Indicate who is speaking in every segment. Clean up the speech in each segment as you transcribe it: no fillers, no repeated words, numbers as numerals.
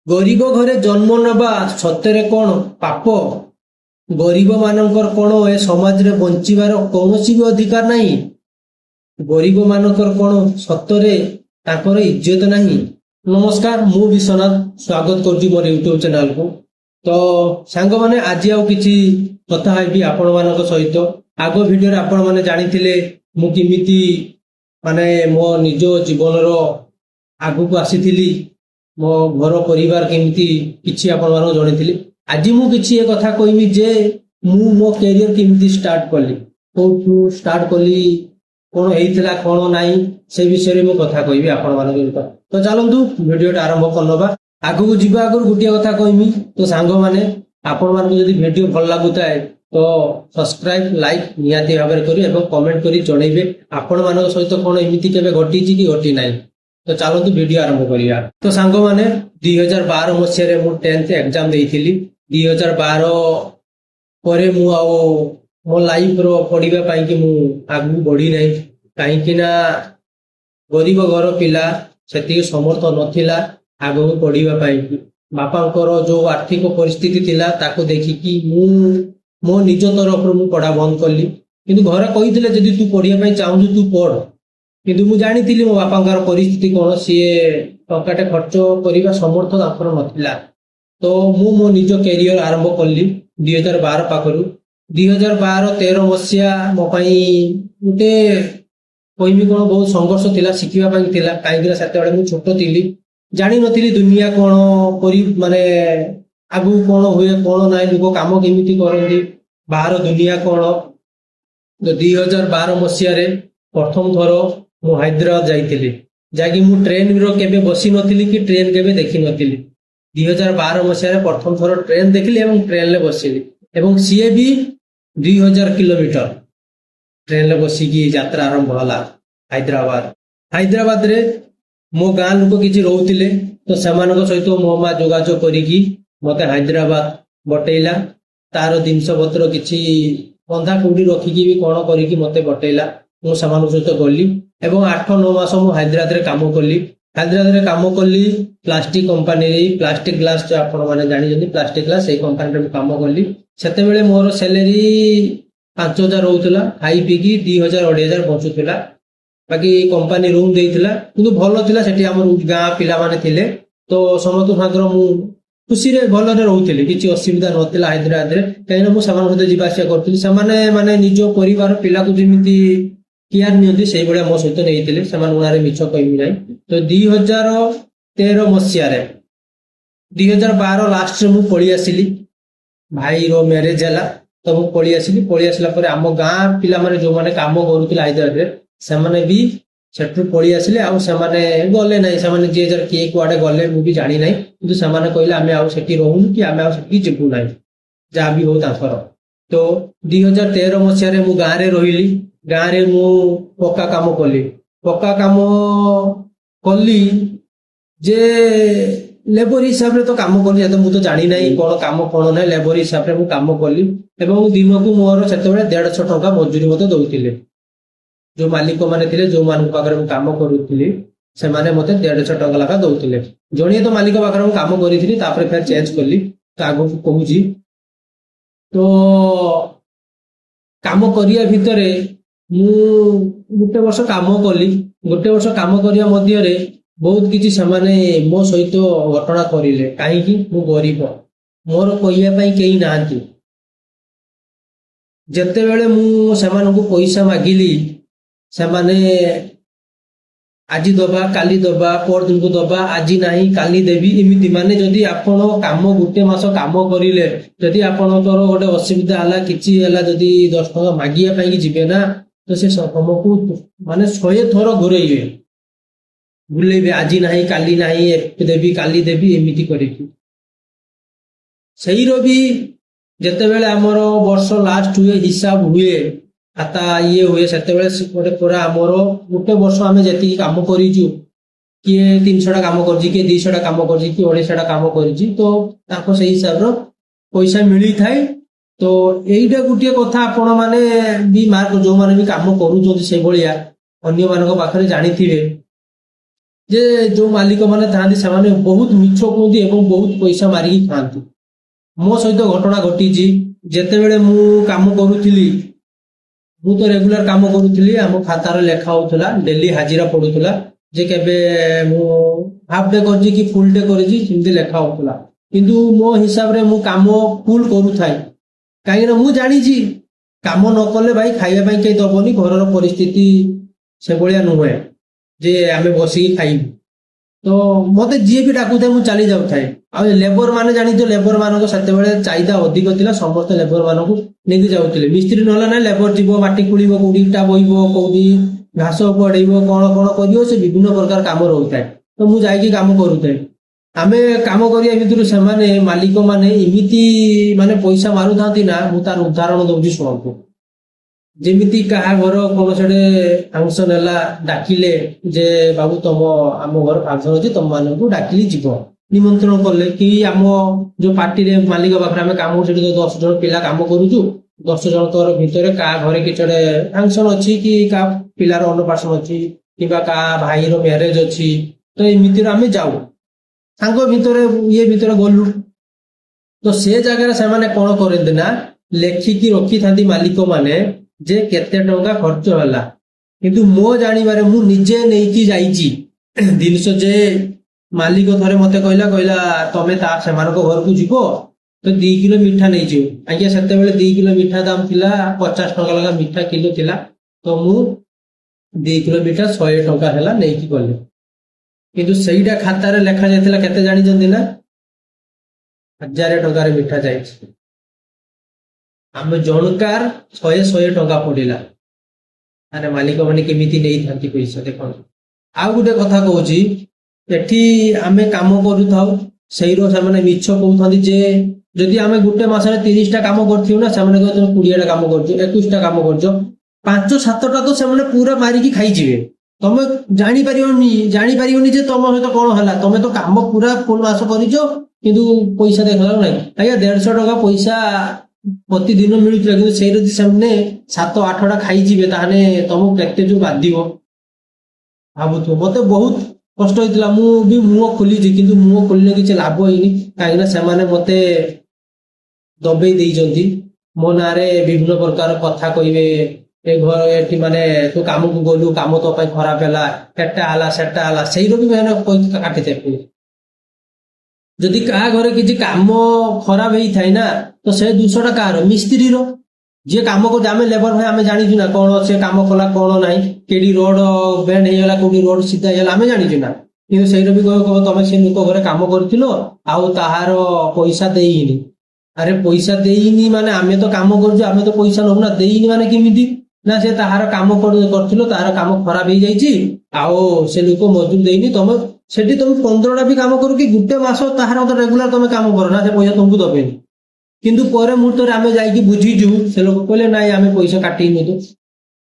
Speaker 1: ଗରିବ ଘରେ ଜନ୍ମ ନେବା ସତରେ କ'ଣ ପାପ? ଗରିବମାନଙ୍କର କ'ଣ ଏ ସମାଜରେ ବଞ୍ଚିବାର କୌଣସି ବି ଅଧିକାର ନାହିଁ? ଗରିବମାନଙ୍କର କ'ଣ ସତରେ ତାଙ୍କର ଇଜ୍ଜତ ନାହିଁ? ନମସ୍କାର, ମୁଁ ବିଶ୍ୱନାଥ ସ୍ୱାଗତ କରୁଛି ମୋର ୟୁଟ୍ୟୁବ ଚ୍ୟାନେଲକୁ। ତ ସାଙ୍ଗମାନେ, ଆଜି ଆଉ କିଛି କଥା ହେବି ଆପଣମାନଙ୍କ ସହିତ। ଆଗ ଭିଡ଼ିଓରେ ଆପଣମାନେ ଜାଣିଥିଲେ ମୁଁ କେମିତି ମୋ ନିଜ ଜୀବନର ଆଗକୁ ଆସିଥିଲି, ମୋ ଘର ପରିବାର କେମିତି କିଛି ଆପଣମାନଙ୍କୁ ଜଣେଇଥିଲି। ଆଜି ମୁଁ କିଛି ଏ କଥା କହିବି ଯେ ମୁଁ ମୋ କ୍ୟାରିୟର କେମିତି ଷ୍ଟାର୍ଟ କଲି, କୋଉଠୁ ଷ୍ଟାର୍ଟ କଲି, କ'ଣ ହେଇଥିଲା କ'ଣ ନାହିଁ, ସେ ବିଷୟରେ ମୁଁ କଥା କହିବି ଆପଣମାନଙ୍କ ସହିତ। ତ ଚାଲନ୍ତୁ ଭିଡ଼ିଓଟା ଆରମ୍ଭ କରିନେବା। ଆଗକୁ ଯିବା ଆଗରୁ ଗୋଟିଏ କଥା କହିବି, ତ ସାଙ୍ଗମାନେ, ଆପଣମାନଙ୍କୁ ଯଦି ଭିଡ଼ିଓ ଭଲ ଲାଗୁଥାଏ ତ ସବସ୍କ୍ରାଇବ ଲାଇକ୍ ନିହାତି ଭାବରେ କରିବେ ଏବଂ କମେଣ୍ଟ କରି ଜଣେଇବେ ଆପଣମାନଙ୍କ ସହିତ କ'ଣ ଏମିତି କେବେ ଘଟିଛି କି ଘଟି ନାହିଁ। ତ ଚାଲନ୍ତୁ ଭିଡ଼ିଓ ଆରମ୍ଭ କରିବା। ତ ସାଙ୍ଗମାନେ, 2012 ମସିହାରେ ମୁଁ 10th ଏକ୍ଜାମ ଦେଇଥିଲି। 2012 ପରେ ମୁଁ ଆଉ ମୋ ଲାଇଫର ପଢିବା ପାଇଁକି ମୁଁ ଆଗକୁ ବଢି ନାହିଁ, କାହିଁକି ନା ଗରିବ ଘର ପିଲା, ସେତିକି ସମର୍ଥ ନଥିଲା ଆଗକୁ ପଢିବା ପାଇଁକି। ବାପାଙ୍କର ଯୋଉ ଆର୍ଥିକ ପରିସ୍ଥିତି ଥିଲା ତାକୁ ଦେଖିକି ମୁଁ ମୋ ନିଜ ତରଫରୁ ମୁଁ ପଢା ବନ୍ଦ କଲି। କିନ୍ତୁ ଘରେ କହିଥିଲେ ଯଦି ତୁ ପଢିବା ପାଇଁ ଚାହୁଁଛୁ ତୁ ପଢ, କିନ୍ତୁ ମୁଁ ଜାଣିଥିଲି ମୋ ବାପାଙ୍କର ପରିସ୍ଥିତି କ'ଣ, ସିଏ ଟଙ୍କାଟେ ଖର୍ଚ୍ଚ କରିବା ସମର୍ଥ ତାଙ୍କର ନଥିଲା। ତ ମୁଁ ମୋ ନିଜ କ୍ୟାରିୟର ଆରମ୍ଭ କଲି 2012 ପାଖରୁ। 2012-13 ମସିହା ମୋ ପାଇଁ ଗୋଟେ କହିବି କ'ଣ ବହୁତ ସଂଘର୍ଷ ଥିଲା, ଶିଖିବା ପାଇଁ ଥିଲା। କାହିଁକି ନା ସେତେବେଳେ ମୁଁ ଛୋଟ ଥିଲି, ଜାଣିନଥିଲି ଦୁନିଆ କ'ଣ କରି ଆଗକୁ କ'ଣ ହୁଏ କ'ଣ ନାହିଁ, ଲୋକ କାମ କେମିତି କରନ୍ତି, ବାହାର ଦୁନିଆ କ'ଣ। ତ 2012 ମସିହାରେ ପ୍ରଥମ ଥର ମୁଁ ହାଇଦ୍ରାବାଦ ଯାଇଥିଲି, ଯାହାକି ମୁଁ ଟ୍ରେନର କେବେ ବସି ନଥିଲି କି ଟ୍ରେନ କେବେ ଦେଖିନଥିଲି। 2012 ମସିହାରେ ପ୍ରଥମ ଥର ଟ୍ରେନ ଦେଖିଲି ଏବଂ ଟ୍ରେନରେ ବସିଲି, ଏବଂ ସିଏ ବି 2000 କିଲୋମିଟର ଟ୍ରେନରେ ବସିକି ଯାତ୍ରା ଆରମ୍ଭ ହେଲା ହାଇଦ୍ରାବାଦରେ ମୋ ଗାଁ ଲୋକ କିଛି ରହୁଥିଲେ, ତ ସେମାନଙ୍କ ସହିତ ମୋ ମା ଯୋଗାଯୋଗ କରିକି ମତେ ହାଇଦ୍ରାବାଦ ବଟେଇଲା। ତାର ଜିନିଷ ପତ୍ର କିଛି ବନ୍ଧା କୋଉଠି ରଖିକି ବି କ'ଣ କରିକି ମତେ ବଟେଇଲା। ମୁଁ ସେମାନଙ୍କ ସହିତ ଗଲି ଏବଂ 8-9 ମାସ ମୁଁ ହାଇଦ୍ରାବାଦରେ କାମ କଲି। ପ୍ଲାଷ୍ଟିକ କମ୍ପାନୀରେ, ପ୍ଲାଷ୍ଟିକ ଗ୍ଲାସ ଆପଣ ମାନେ ଜାଣିଛନ୍ତି, ପ୍ଲାଷ୍ଟିକ ଗ୍ଲାସ, ସେଇ କମ୍ପାନୀରେ ମୁଁ କାମ କଲି। ସେତେବେଳେ ମୋର ସାଲେରୀ 5000 ରହୁଥିଲା, ଖାଇ ପିଇକି 2000-2500 ବଞ୍ଚୁଥିଲା। ବାକି କମ୍ପାନୀ ରୁମ ଦେଇଥିଲା, କିନ୍ତୁ ଭଲ ଥିଲା। ସେଠି ଆମର ଗାଁ ପିଲାମାନେ ଥିଲେ, ତ ସମସ୍ତ ସାଙ୍ଗର ମୁଁ ଖୁସିରେ ଭଲରେ ରହୁଥିଲି, କିଛି ଅସୁବିଧା ନଥିଲା ହାଇଦ୍ରାବାଦରେ। କାହିଁକିନା ମୁଁ ସେମାନଙ୍କ ସହିତ ଯିବା ଆସିବା କରୁଥିଲି। ସେମାନେ ନିଜ ପରିବାର ପିଲାକୁ ଯେମିତି କେୟାର ନିଅନ୍ତି ସେଇଭଳିଆ ମୋ ସହିତ ନେଇଥିଲେ, ସେମାନଙ୍କ ନାଁରେ ମିଛ କହିବି ନାହିଁ। ତ 2013 ମସିହାରେ 2012 ଲାଷ୍ଟରେ ମୁଁ ପଳେଇ ଆସିଲି। ଭାଇର ମ୍ୟାରେଜ ହେଲା, ତ ମୁଁ ପଳେଇ ଆସିଲା ପରେ ଆମ ଗାଁ ପିଲାମାନେ ଯୋଉମାନେ କାମ କରୁଥିଲେ ହାଇଦ୍ରାବାଦରେ, ସେମାନେ ବି ସେଠୁ ପଳେଇ ଆସିଲେ। ଆଉ ସେମାନେ ଗଲେ ନାହିଁ, ସେମାନେ ଯିଏ ଯାର କିଏ କୁଆଡେ ଗଲେ ମୁଁ ବି ଜାଣି ନାହିଁ, କିନ୍ତୁ ସେମାନେ କହିଲେ ଆମେ ଆଉ ସେଠି ରହୁନୁ କି ଆମେ ଆଉ ସେଠିକି ଯିବୁ ନାହିଁ, ଯାହା ବି ହଉ ତାଙ୍କର। ତ 2013 ମସିହାରେ ମୁଁ ଗାଁରେ ରହିଲି। ଗାଁରେ ମୁଁ ପକ୍କା କାମ କଲି ଯେ ଲେବର ହିସାବରେ ତ କାମ କଲି, ଯେହେତୁ ମୁଁ ତ ଜାଣି ନାହିଁ କ'ଣ କାମ କ'ଣ ନାହିଁ। ଲେବର ହିସାବରେ ମୁଁ କାମ କଲି ଏବଂ ଦିନକୁ ମୋର ସେତେବେଳେ 150 ଟଙ୍କା ମଜୁରୀ ମତେ ଦଉଥିଲେ। ଯୋଉ ମାଲିକ ମାନେ ଥିଲେ, ଯୋଉମାନଙ୍କ ପାଖରେ ମୁଁ କାମ କରୁଥିଲି, ସେମାନେ ମତେ 150 ଟଙ୍କା ଲେଖା ଦଉଥିଲେ। ଜଣିଏ ତ ମାଲିକ ପାଖରେ ମୁଁ କାମ କରିଥିଲି, ତାପରେ ଫେର ଚେଞ୍ଜ କଲି, ତ ଆଗକୁ କହୁଛି। ତ କାମ କରିବା ଭିତରେ ମୁଁ ଗୋଟେ ବର୍ଷ କାମ କଲି। ଗୋଟେ ବର୍ଷ କାମ କରିବା ମଧ୍ୟରେ ବହୁତ କିଛି ସେମାନେ ମୋ ସହିତ ଘଟଣା କରିଲେ। କାହିଁକି? ମୁଁ ଗରିବ, ମୋର କହିବା ପାଇଁ କେହି ନାହାନ୍ତି। ଯେତେବେଳେ ମୁଁ ସେମାନଙ୍କୁ ପଇସା ମାଗିଲି, ସେମାନେ ଆଜି ଦବା, କାଲି ଦବା, ପରଦିନକୁ ଦବା, ଆଜି ନାହିଁ କାଲି ଦେବି, ଏମିତି। ଯଦି ଆପଣ ଗୋଟେ ମାସ କାମ କରିଲେ, ଯଦି ଆପଣଙ୍କର ଗୋଟେ ଅସୁବିଧା ହେଲା, କିଛି ହେଲା, ଯଦି 10 ଟଙ୍କା ମାଗିବା ପାଇଁ ଯିବେ ନା, ତ ସେ ତମକୁ 100 ଥର ବୁଲେଇବେ, ଆଜି ନାହିଁ କାଲି ନାହିଁ, ଦେବି କାଲି ଦେବି, ଏମିତି କରିକି। ସେଇର ବି ଯେତେବେଳେ ଆମର ବର୍ଷ ଲାଷ୍ଟ ହୁଏ, ହିସାବ ହୁଏ, ଖାତା ହୁଏ, ସେତେବେଳେ ପୁରା ଆମର ଗୋଟେ ବର୍ଷ ଆମେ ଯେତିକି କାମ କରିଛୁ, କିଏ 300ଟା କାମ କରିଛି, କିଏ 200ଟା କାମ କରିଛି, କିଏ 250ଟା କାମ କରିଛି, ତ ତାଙ୍କ ସେଇ ହିସାବର ପଇସା ମିଳିଥାଏ। ତ ଏଇଟା ଗୋଟିଏ କଥା ଆପଣ ମାନେ ବି ଯୋଉମାନେ ବି କାମ କରୁଛନ୍ତି ସେଇଭଳିଆ ଅନ୍ୟମାନଙ୍କ ପାଖରେ ଜାଣିଥିବେ ଯେ ଯୋଉ ମାଲିକ ମାନେ ଥାଆନ୍ତି ସେମାନେ ବହୁତ ମିଛ କୁହନ୍ତି ଏବଂ ବହୁତ ପଇସା ମାରିକି ଖାଆନ୍ତି। ମୋ ସହିତ ଘଟଣା ଘଟିଛି। ଯେତେବେଳେ ମୁଁ କାମ କରୁଥିଲି, ମୁଁ ତ ରେଗୁଲାର କାମ କରୁଥିଲି, ଆମ ଖାତାରେ ଲେଖା ହଉଥିଲା, ଡେଲି ହାଜିରା ପଡୁଥିଲା ଯେ କେବେ ମୁଁ ହାଫ୍ ଡେ କରିଛି କି ଫୁଲ ଡେ କରିଛି ସେମିତି ଲେଖା ହଉଥିଲା। କିନ୍ତୁ ମୋ ହିସାବରେ ମୁଁ କାମ ଫୁଲ କରୁଥାଏ, କାହିଁକିନା ମୁଁ ଜାଣିଛି କାମ ନ କଲେ ଭାଇ ଖାଇବା ପାଇଁ କେହି ଦବନି, ଘରର ପରିସ୍ଥିତି ସେଭଳିଆ ନୁହେଁ ଯେ ଆମେ ବସିକି ଖାଇବୁ। ତ ମତେ ଯିଏ ବି ଡାକୁଥାଏ ମୁଁ ଚାଲି ଯାଉଥାଏ। ଆଉ ଲେବର ମାନେ ଜାଣିଛ, ଲେବର ମାନଙ୍କ ସେତେବେଳେ ଚାହିଦା ଅଧିକ ଥିଲା, ସମସ୍ତେ ଲେବର ମାନଙ୍କୁ ନେଇକି ଯାଉଥିଲେ। ମିସ୍ତ୍ରୀ ନହେଲା ନା ଲେବର ଯିବ, ମାଟି ଖୋଳିବ, କୋଉଠି ଇଟା ବୋହିବ, କୋଉଠି ଘାସ ପଡେଇବ, କଣ କଣ କରିବ, ସେ ବିଭିନ୍ନ ପ୍ରକାର କାମ ରହୁଥାଏ। ତ ମୁଁ ଯାଇକି କାମ କରୁଥାଏ। ଆମେ କାମ କରିବା ଭିତରୁ ସେମାନେ ମାଲିକ ମାନେ ଏମିତି ମାନେ ପଇସା ମାରୁଥାନ୍ତି ନା, ମୁଁ ତାର ଉଦାହରଣ ଦଉଛି ଶୁଣନ୍ତୁ। ଯେମିତି କାହା ଘର କୌଣସି ଗୋଟେ ଫଙ୍କସନ ହେଲା, ଡାକିଲେ ଯେ ବାବୁ ତମ ଆମ ଘର ଫଙ୍କସନ ଅଛି, ତମ ମାନଙ୍କୁ ଡାକିଲି ଯିବ, ନିମନ୍ତ୍ରଣ କଲେ କି ଆମ ଯୋଉ ପାର୍ଟିରେ ମାଲିକ ପାଖରେ ଆମେ କାମ କରୁଛୁ, ସେଠି 10 ଜଣ ପିଲା କାମ କରୁଛୁ, 10 ଜଣଙ୍କର ଭିତରେ କାହା ଘରେ କିଛି ଗୋଟେ ଫଙ୍କସନ ଅଛି କି କାହା ପିଲାର ଅନ୍ନପ୍ରାଶନ ଅଛି କିମ୍ବା କାହା ଭାଇର ମ୍ୟାରେଜ ଅଛି, ତ ଏମିତିରେ ଆମେ ଯାଉ ସାଙ୍ଗ ଭିତରେ ଇଏ ଭିତରେ ଗଲୁ। ତ ସେ ଜାଗାରେ ସେମାନେ କଣ କରନ୍ତି ନା, ଲେଖିକି ରଖିଥାନ୍ତି ମାଲିକ ମାନେ ଯେ କେତେ ଟଙ୍କା ଖର୍ଚ୍ଚ ହେଲା। କିନ୍ତୁ ମୋ ଜାଣିବାରେ ମୁଁ ନିଜେ ନେଇକି ଯାଇଛି ଜିନିଷ ଯେ ମାଲିକ ଥରେ ମତେ କହିଲା କହିଲା ତମେ ସେମାନଙ୍କ ଘରକୁ ଯିବ ତ 2 କିଲୋ ମିଠା ନେଇଯିବ। ଆଜ୍ଞା ସେତେବେଳେ 2 କିଲୋ ମିଠା ଦାମ ଥିଲା 50 ଟଙ୍କା ଲେଖା ମିଠା କିଲୋ ଥିଲା। ତ ମୁଁ 2 କିଲୋ ମିଠା 100 ଟଙ୍କା ହେଲା ନେଇକି ଗଲି। କିନ୍ତୁ ସେଇଟା ଖାତାରେ ଲେଖା ଯାଇଥିଲା କେତେ ଜାଣିଛନ୍ତି ନା, 1000 ଟଙ୍କାରେ ମିଠା ଯାଇଛି। ଆମେ ଜଣକାର 100 ଟଙ୍କା ପଡିଲା। ଆରେ ମାଲିକ ମାନେ କେମିତି ନେଇଥାନ୍ତି ପଇସା ଦେଖନ୍ତୁ। ଆଉ ଗୋଟେ କଥା କହୁଛି, ଏଠି ଆମେ କାମ କରୁଥାଉ, ସେଇର ସେମାନେ ମିଛ କହୁଥାନ୍ତି ଯେ ଯଦି ଆମେ ଗୋଟେ ମାସରେ 30ଟା କାମ କରିଥିବୁ ନା, ସେମାନେ କହିବେ 20ଟା କାମ କରୁଛ, 21ଟା କାମ କରୁଛ, 5-7ଟା ତ ସେମାନେ ପୁରା ମାରିକି ଖାଇଯିବେ। ତମେ ଜାଣିପାରିବନି ଯେ ତମ ସହିତ କଣ ହେଲା। ତମେ ତ କାମ ପୁରା ଫୁଲ ମାସ କରିଛ କିନ୍ତୁ ପଇସା ଦେଖାଯାଉ ନାହିଁ। ଆଜ୍ଞା 150 ଟଙ୍କା ପଇସା ପ୍ରତିଦିନ ମିଳୁଥିଲା, କିନ୍ତୁ ସେଇ ଯଦି ସେମାନେ 7-8ଟା ଖାଇଯିବେ ତାହେଲେ ତମକୁ କେତେ ଯୋଉ ବାଧିବ ଭାବୁଥିବ। ମତେ ବହୁତ କଷ୍ଟ ହେଇଥିଲା। ମୁଁ ବି ମୁହଁ ଖୋଲିଛି କିନ୍ତୁ ମୁହଁ ଖୋଲିଲେ କିଛି ଲାଭ ହେଇନି, କାହିଁକିନା ସେମାନେ ମତେ ଦବେଇ ଦେଇଛନ୍ତି। ମୋ ନାଁରେ ବିଭିନ୍ନ ପ୍ରକାର କଥା କହିବେ, ଏ ଘର ଏଠି ମାନେ ତୁ କାମକୁ ଗଲୁ, କାମ ତୋ ପାଇଁ ଖରାପ ହେଲା, ଏଟା ହେଲା ସେଟା ହେଲା, ସେଇର ବି ମାନେ ପଇସା କାଟିଥାଏ। ଯଦି କାହା ଘରେ କିଛି କାମ ଖରାପ ହେଇଥାଏ ନା, ତ ସେ ଦୋଷଟା କାହାର? ମିସ୍ତ୍ରୀର। ଯିଏ କାମ କରୁଛି, ଆମେ ଲେବର ଭାଇ ଆମେ ଜାଣିଛୁ ନା କଣ ସେ କାମ କଲା କଣ ନାହିଁ, କେଠି ରୋଡ ବେଣ୍ଡ ହେଇଗଲା, କୋଉଠି ରୋଡ ସିଧା ହେଇଗଲା, ଆମେ ଜାଣିଛୁ ନା। କିନ୍ତୁ ସେଇଟା ବି କହିବ ତମେ ସେ ଲୋକ ଘରେ କାମ କରିଥିଲ ଆଉ ତାହାର ପଇସା ଦେଇନି। ଆରେ ପଇସା ଦେଇନି ମାନେ ଆମେ ତ କାମ କରୁଛୁ, ଆମେ ତ ପଇସା ନବୁ ନା। ଦେଇନି ମାନେ କେମିତି ନା, ସେ ତାହାର କାମ କରିଥିଲ, ତାହାର କାମ ଖରାପ ହେଇଯାଇଛି ଆଉ ସେ ଲୋକ ମଜୁରି ଦେଇନି। ସେଠି ତମେ 15ଟା ବି କାମ କରୁ କି ଗୋଟେ ମାସ ତାହାର ରେଗୁଲାର ତମେ କାମ କର ନା, ସେ ପଇସା ତମକୁ ଦବେନି। କିନ୍ତୁ ପରେ ମୁହୂର୍ତ୍ତରେ ଆମେ ଯାଇକି ବୁଝିଛୁ, ସେ ଲୋକ କହିଲେ ନାଇଁ ଆମେ ପଇସା କାଟିନୁ, ତ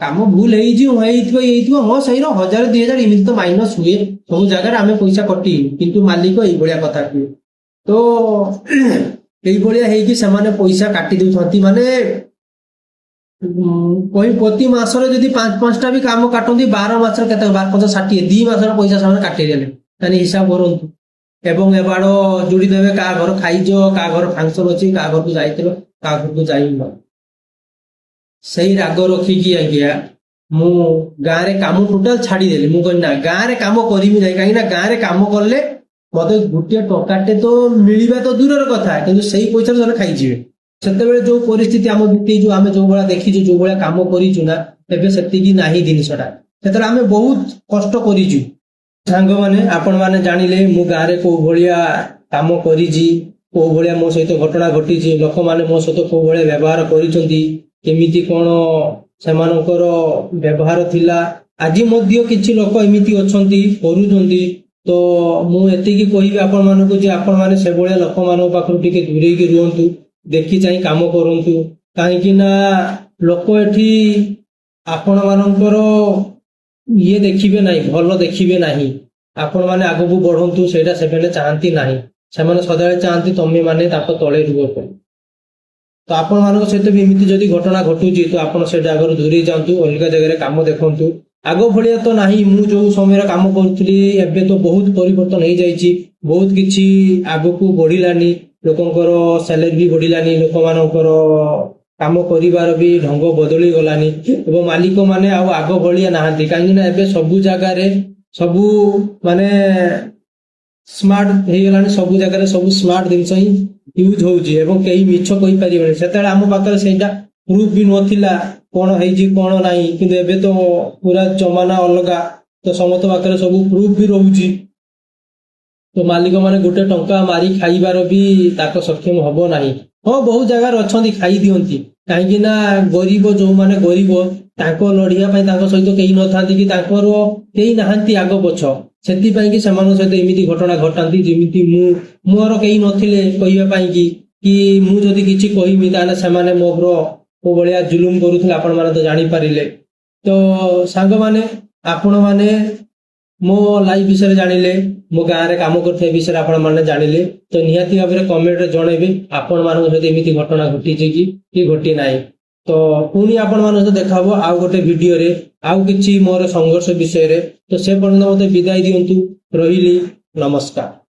Speaker 1: କାମ ଭୁଲ ହେଇଥିବ ହଁ ସେଇର 1000-2000 ଏମିତି ତ ମାଇନସ ହୁଏ ସବୁ ଜାଗାରେ, ଆମେ ପଇସା କଟିନୁ। କିନ୍ତୁ ମାଲିକ ଏଇଭଳିଆ କଥା କୁହେ। ତ ଏଇଭଳିଆ ହେଇକି ସେମାନେ ପଇସା କାଟି ଦଉଛନ୍ତି। ମାନେ ପ୍ରତି ମାସରେ ଯଦି 5-5ଟା ବି କାମ କାଟନ୍ତି, 12 ମାସରେ କେତେ, 12×5=60, 2 ମାସର ପଇସା ସେମାନେ କାଟିଦେଲେ। ତାହେଲେ ହିସାବ କରନ୍ତୁ। ଏବଂ ଏବାଡ଼ ଯୋଡି ଦେବେ, କାହା ଘର ଖାଇଛ, କାହା ଘର ଫଙ୍କସନ ଅଛି, କାହା ଘରକୁ ଯାଇଥିଲ, କାହା ଘରକୁ ଯାଇନ। ସେଇ ରାଗ ରଖିକି ଆଜ୍ଞା ମୁଁ ଗାଁରେ କାମ ଟୋଟାଲ ଛାଡିଦେଲି। ମୁଁ କହିଲି ନା ଗାଁରେ କାମ କରିବି ନାହିଁ, କାହିଁକି ନା ଗାଁରେ କାମ କଲେ ମତେ ଗୋଟିଏ ଟଙ୍କାଟେ ତ ମିଳିବା ତ ଦୂରର କଥା, କିନ୍ତୁ ସେଇ ପଇସାରେ ସେମାନେ ଖାଇଯିବେ। ସେତେବେଳେ ଯୋଉ ପରିସ୍ଥିତି ଆମ ବିତେଇଛୁ, ଆମେ ଯୋଉ ଭଳିଆ ଦେଖିଛୁ, ଯୋଉ ଭଳିଆ କାମ କରିଛୁ ନା, ଏବେ ସେତିକି ନାହିଁ ଜିନିଷଟା। ସେତେବେଳେ ଆମେ ବହୁତ କଷ୍ଟ କରିଛୁ। ସାଙ୍ଗମାନେ ଆପଣ ମାନେ ଜାଣିଲେ ମୁଁ ଗାଁରେ କୋଉ ଭଳିଆ କାମ କରିଛି, କୋଉ ଭଳିଆ ମୋ ସହିତ ଘଟଣା ଘଟିଛି, ଲୋକମାନେ ମୋ ସହିତ କୋଉ ଭଳିଆ ବ୍ୟବହାର କରିଛନ୍ତି, କେମିତି କଣ ସେମାନଙ୍କର ବ୍ୟବହାର ଥିଲା। ଆଜି ମଧ୍ୟ କିଛି ଲୋକ ଏମିତି ଅଛନ୍ତି କରୁଛନ୍ତି। ତ ମୁଁ ଏତିକି କହିବି ଆପଣ ମାନଙ୍କୁ ଯେ ଆପଣ ମାନେ ସେଭଳିଆ ଲୋକମାନଙ୍କ ପାଖରୁ ଟିକେ ଦୂରେଇକି ରୁହନ୍ତୁ, ଦେଖି ଚାହିଁ କାମ କରନ୍ତୁ। କାହିଁକି ନା ଲୋକ ଏଠି ଆପଣ ମାନଙ୍କର ଇଏ ଦେଖିବେ ନାହିଁ, ଭଲ ଦେଖିବେ ନାହିଁ। ଆପଣ ମାନେ ଆଗକୁ ବଢନ୍ତୁ ସେଇଟା ସେମାନେ ଚାହାନ୍ତି ନାହିଁ। ସେମାନେ ସଦାବେଳେ ଚାହାନ୍ତି ତମେ ମାନେ ତାଙ୍କ ତଳେ ରୁହ। ତ ଆପଣ ମାନଙ୍କ ସହିତ ବି ଏମିତି ଯଦି ଘଟଣା ଘଟୁଛି ତ ଆପଣ ସେ ଜାଗାରୁ ଦୂରେଇ ଯାଆନ୍ତୁ, ଅଲଗା ଜାଗାରେ କାମ ଦେଖନ୍ତୁ। ଆଗ ଭଳିଆ ତ ନାହିଁ। ମୁଁ ଯୋଉ ସମୟରେ କାମ କରୁଥିଲି ଏବେ ତ ବହୁତ ପରିବର୍ତ୍ତନ ହେଇଯାଇଛି। ବହୁତ କିଛି ଆଗକୁ ବଢିଲାନି, ଲୋକଙ୍କର ସାଲେରୀ ବି ବଢିଲାନି, ଲୋକମାନଙ୍କର କାମ କରିବାର ବି ଢଙ୍ଗ ବଦଳି ଗଲାନି ଏବଂ ମାଲିକ ମାନେ ଆଉ ଆଗ ଭଳିଆ ନାହାନ୍ତି। କାହିଁକି ନା ଏବେ ସବୁ ଜାଗାରେ ସବୁ ମାନେ ସ୍ମାର୍ଟ ହେଇଗଲାଣି, ସବୁ ଜାଗାରେ ସବୁ ସ୍ମାର୍ଟ ଜିନିଷ ହିଁ ୟୁଜ ହଉଛି ଏବଂ କେହି ମିଛ କହିପାରିବେନି। ସେତେବେଳେ ଆମ ପାଖରେ ସେଇଟା ପ୍ରୁଫ ବି ନଥିଲା କଣ ହେଇଛି କଣ ନାହିଁ, କିନ୍ତୁ ଏବେ ତ ପୁରା ଜମାନା ଅଲଗା, ତ ସମସ୍ତ ପାଖରେ ସବୁ ପ୍ରୁଫ ବି ରହୁଛି। ତ ମାଲିକ ମାନେ ଗୋଟେ ଟଙ୍କା ମାରି ଖାଇବାର ବି ତାଙ୍କ ସକ୍ଷମ ହବ ନାହିଁ। ହଁ, ବହୁତ ଜାଗାରେ ଅଛନ୍ତି ଖାଇ ଦିଅନ୍ତି, କାହିଁକି ନା ଗରିବ ଯୋଉମାନେ ଗରିବ ତାଙ୍କ ଲଢିବା ପାଇଁ ତାଙ୍କ ସହିତ କେହି ନଥାନ୍ତି କି ତାଙ୍କର କେହି ନାହାନ୍ତି ଆଗ ପଛ, ସେଥିପାଇଁ କି ସେମାନଙ୍କ ସହିତ ଏମିତି ଘଟଣା ଘଟାନ୍ତି। ଯେମିତି ମୋର କେହି ନଥିଲେ କହିବା ପାଇଁ କି ମୁଁ ଯଦି କିଛି କହିବି ତାହେଲେ ସେମାନେ ମୋର କୋଉ ଭଳିଆ ଜୁଲୁମ କରୁଥିଲେ ଆପଣ ମାନେ ତ ଜାଣିପାରିଲେ। ତ ସାଙ୍ଗମାନେ, ଆପଣ ମାନେ ମୋ ଲାଇଫ ବିଷୟରେ ଜାଣିଲେ, ମୋ ଗାଁରେ କାମ କରୁଥିବା ବିଷୟରେ ଆପଣ ମାନେ ଜାଣିଲେ, ତ ନିହାତି ଭାବରେ କମେଣ୍ଟରେ ଜଣେଇବେ ଆପଣ ମାନଙ୍କ ସହିତ ଏମିତି ଘଟଣା ଘଟିଛି କି ଘଟି ନାହିଁ। ତ ପୁଣି ଆପଣ ମାନଙ୍କ ସହିତ ଦେଖା ହବ ଆଉ ଗୋଟେ ଭିଡିଓରେ ଆଉ କିଛି ମୋର ସଂଘର୍ଷ ବିଷୟରେ। ତ ସେ ପର୍ଯ୍ୟନ୍ତ ମତେ ବିଦାୟ ଦିଅନ୍ତୁ। ରହିଲି, ନମସ୍କାର।